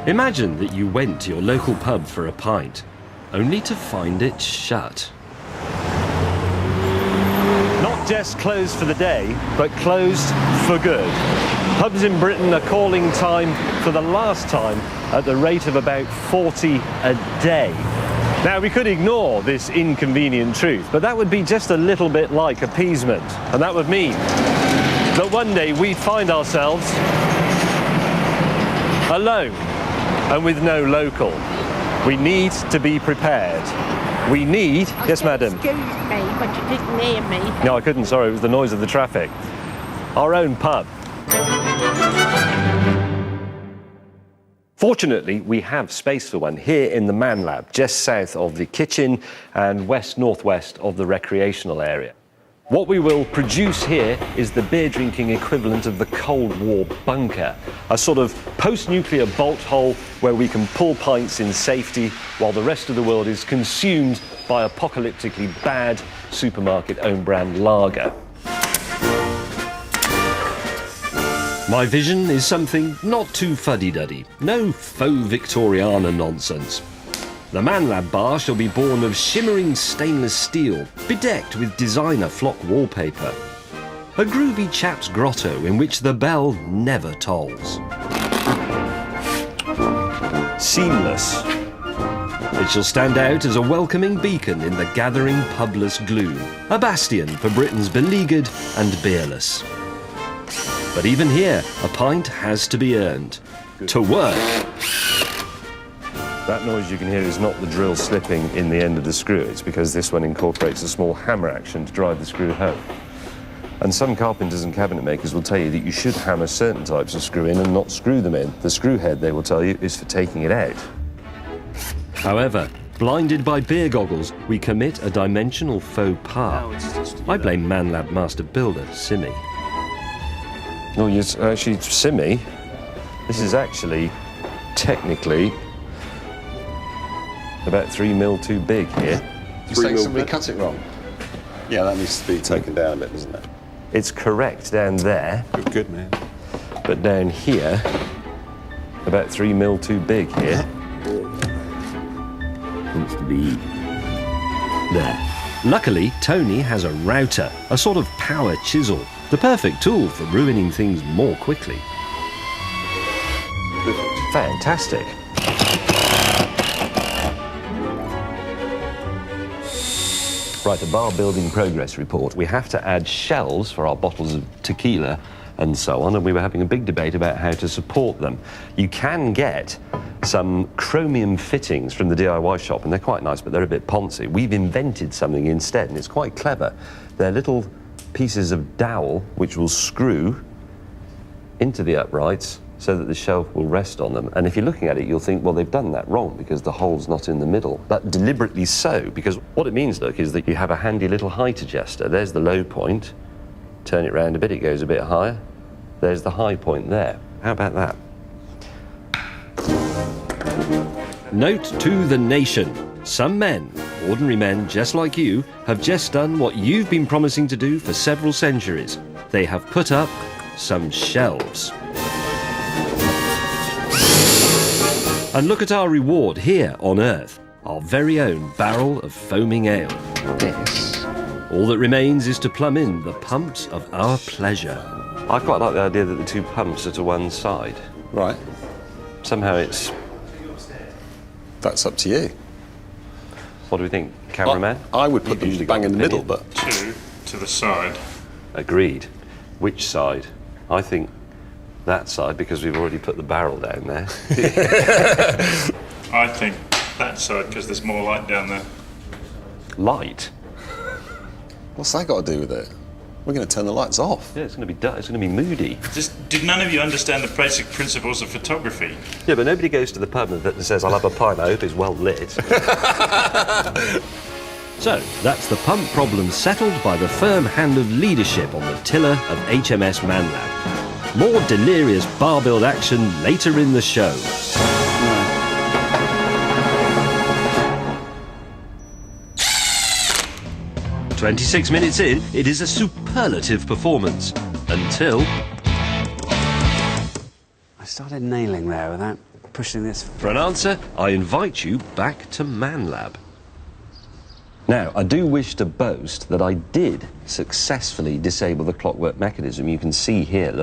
Imagine that you went to your local pub for a pint, only to find it shut. Not just closed for the day, but closed for good. Pubs in Britain are calling time for the last time at the rate of about 40 a day. Now, we could ignore this inconvenient truth, but that would be just a little bit like appeasement. And that would mean that one day we'd find ourselves alone and with no local. We need to be prepared. We need... Yes, madam? Excuse me, but you didn't hear me. No, I couldn't, sorry, it was the noise of the traffic. Our own pub. Fortunately, we have space for one here in the Man Lab, just south of the kitchen and west-northwest of the recreational area. What we will produce here is the beer-drinking equivalent of the Cold War bunker, a sort of post-nuclear bolt hole where we can pull pints in safety while the rest of the world is consumed by apocalyptically bad supermarket own-brand lager. My vision is something not too fuddy-duddy, no faux Victoriana nonsense. The Man Lab bar shall be born of shimmering stainless steel, bedecked with designer flock wallpaper. A groovy chap's grotto in which the bell never tolls. Seamless. It shall stand out as a welcoming beacon in the gathering publess gloom, a bastion for Britain's beleaguered and beerless. But even here, a pint has to be earned. To work. That noise you can hear is not the drill slipping in the end of the screw. It's because this one incorporates a small hammer action to drive the screw home. And some carpenters and cabinet makers will tell you that you should hammer certain types of screw in and not screw them in. The screw head, they will tell you, is for taking it out. However, blinded by beer goggles, we commit a dimensional faux pas. I blame Man Lab master builder, Simi. No, yes, actually, Simi, this is actually, technically, about 3 mil too big here. You're saying somebody cut it wrong? Yeah, that needs to be taken down a bit, doesn't it? It's correct down there. Good, man. But down here, about 3 mil too big here. Needs to be there. Luckily, Tony has a router, a sort of power chisel, the perfect tool for ruining things more quickly. Fantastic. Right, the bar building progress report. We have to add shelves for our bottles of tequila and so on, and we were having a big debate about how to support them. You can get some chromium fittings from the DIY shop, and they're quite nice, but they're a bit poncy. We've invented something instead, and it's quite clever. They're little pieces of dowel which will screw into the uprights so that the shelf will rest on them. And if you're looking at it, you'll think, well, they've done that wrong because the hole's not in the middle. But deliberately so, because what it means, look, is that you have a handy little height adjuster. There's the low point. Turn it round a bit, it goes a bit higher. There's the high point there. How about that? Note to the nation. Some men, ordinary men just like you, have just done what you've been promising to do for several centuries. They have put up some shelves. And look at our reward here on Earth, our very own barrel of foaming ale. Yes. All that remains is to plumb in the pumps of our pleasure. I quite like the idea that the two pumps are to one side. Right. Somehow it's... That's up to you. What do we think, cameraman? I would put them bang in the middle, but... Two to the side. Agreed. Which side? I think that side, because we've already put the barrel down there. I think that side because there's more light down there. Light? What's that got to do with it? We're going to turn the lights off. Yeah, it's going to be dark. It's going to be moody. Did none of you understand the basic principles of photography? Yeah, but nobody goes to the pub and says, I'll have a pint, I hope it's well lit. So, that's the pump problem settled by the firm hand of leadership on the tiller of HMS Man Lab. More delirious bar build action later in the show. 26 minutes in, it is a superlative performance. Until... I started nailing there with that pushing this. For an answer, I invite you back to ManLab. Now, I do wish to boast that I did successfully disable the clockwork mechanism. You can see here, look.